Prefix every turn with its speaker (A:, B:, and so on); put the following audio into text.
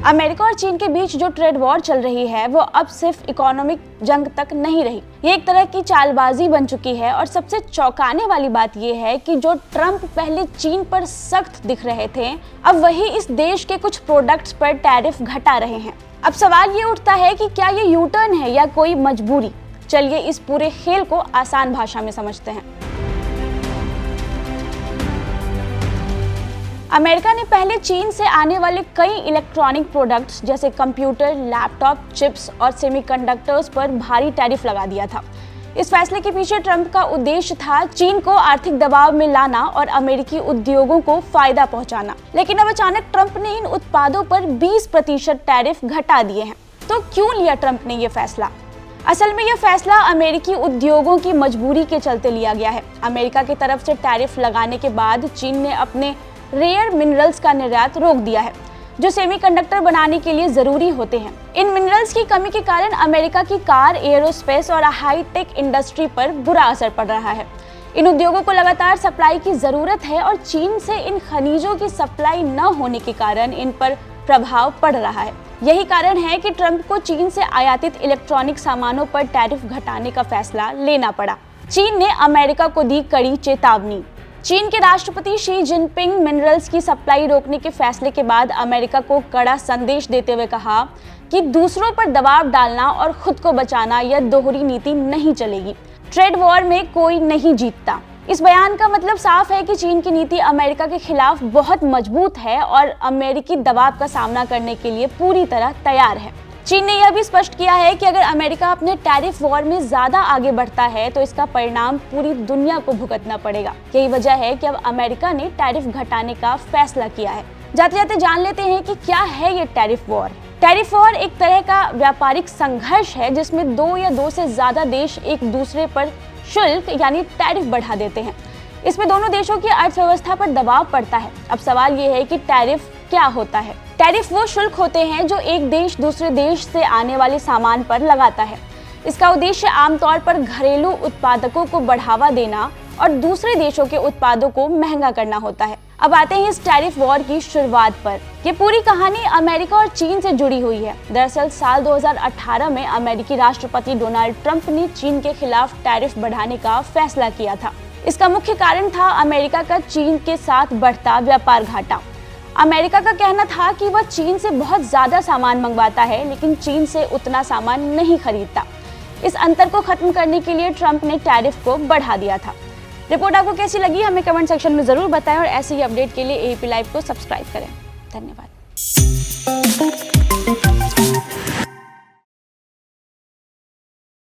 A: America और चीन के बीच जो ट्रेड वॉर चल रही है वो अब सिर्फ इकोनॉमिक जंग तक नहीं रही, ये एक तरह की चालबाजी बन चुकी है। और सबसे चौंकाने वाली बात ये है कि जो ट्रंप पहले चीन पर सख्त दिख रहे थे, अब वही इस देश के कुछ प्रोडक्ट्स पर टैरिफ घटा रहे हैं। अब सवाल ये उठता है कि क्या ये यू टर्न है या कोई मजबूरी। चलिए इस पूरे खेल को आसान भाषा में समझते हैं। अमेरिका ने पहले चीन से आने वाले कई इलेक्ट्रॉनिक प्रोडक्ट्स जैसे कंप्यूटर, लैपटॉप, चिप्स और सेमीकंडक्टर्स पर भारी टैरिफ लगा दिया था। इस फैसले के पीछे ट्रंप का उद्देश्य था चीन को आर्थिक दबाव में लाना और अमेरिकी उद्योगों को फायदा पहुंचाना। लेकिन अब अचानक ट्रंप ने इन उत्पादों पर 20% टैरिफ घटा दिए हैं। तो क्यों लिया ट्रंप ने ये फैसला? असल में यह फैसला अमेरिकी उद्योगों की मजबूरी के चलते लिया गया है। अमेरिका की तरफ से टैरिफ लगाने के बाद चीन ने अपने रेयर मिनरल्स का निर्यात रोक दिया है, जो सेमीकंडक्टर बनाने के लिए जरूरी होते हैं। इन मिनरल्स की कमी के कारण अमेरिका की कार, एरोस्पेस और हाईटेक इंडस्ट्री पर बुरा असर पड़ रहा है। इन उद्योगों को लगातार सप्लाई की जरूरत है और चीन से इन खनिजों की सप्लाई न होने के कारण इन पर प्रभाव पड़ रहा है। यही कारण है कि ट्रंप को चीन से आयातित इलेक्ट्रॉनिक सामानों पर टैरिफ घटाने का फैसला लेना पड़ा। चीन ने अमेरिका को दी कड़ी चेतावनी। चीन के राष्ट्रपति शी जिनपिंग मिनरल्स की सप्लाई रोकने के फैसले के बाद अमेरिका को कड़ा संदेश देते हुए कहा कि दूसरों पर दबाव डालना और खुद को बचाना यह दोहरी नीति नहीं चलेगी। ट्रेड वॉर में कोई नहीं जीतता। इस बयान का मतलब साफ है कि चीन की नीति अमेरिका के खिलाफ बहुत मजबूत है और अमेरिकी दबाव का सामना करने के लिए पूरी तरह तैयार है। चीन ने यह भी स्पष्ट किया है कि अगर अमेरिका अपने टैरिफ वॉर में ज्यादा आगे बढ़ता है तो इसका परिणाम पूरी दुनिया को भुगतना पड़ेगा। यही वजह है कि अब अमेरिका ने टैरिफ घटाने का फैसला किया है। जाते जाते जान लेते हैं कि क्या है ये टैरिफ वॉर। टैरिफ वॉर एक तरह का व्यापारिक संघर्ष है जिसमें दो या दो से ज्यादा देश एक दूसरे पर शुल्क यानी टैरिफ बढ़ा देते हैं। इसमें दोनों देशों की अर्थव्यवस्था पर दबाव पड़ता है। अब सवाल ये है कि टैरिफ क्या होता है? टैरिफ वो शुल्क होते हैं जो एक देश दूसरे देश से आने वाले सामान पर लगाता है। इसका उद्देश्य आमतौर पर घरेलू उत्पादकों को बढ़ावा देना और दूसरे देशों के उत्पादों को महंगा करना होता है। अब आते हैं इस टैरिफ वॉर की शुरुआत पर। ये पूरी कहानी अमेरिका और चीन से जुड़ी हुई है। दरअसल साल 2018 में अमेरिकी राष्ट्रपति डोनाल्ड ट्रंप ने चीन के खिलाफ टैरिफ बढ़ाने का फैसला किया था। इसका मुख्य कारण था अमेरिका का चीन के साथ बढ़ता व्यापार घाटा। अमेरिका का कहना था कि वह चीन से बहुत ज्यादा सामान मंगवाता है लेकिन चीन से उतना सामान नहीं खरीदता। इस अंतर को खत्म करने के लिए ट्रंप ने टैरिफ को बढ़ा दिया था। रिपोर्ट आपको कैसी लगी हमें कमेंट सेक्शन में जरूर बताएं और ऐसे ही अपडेट के लिए एबीपी लाइव को सब्सक्राइब करें। धन्यवाद।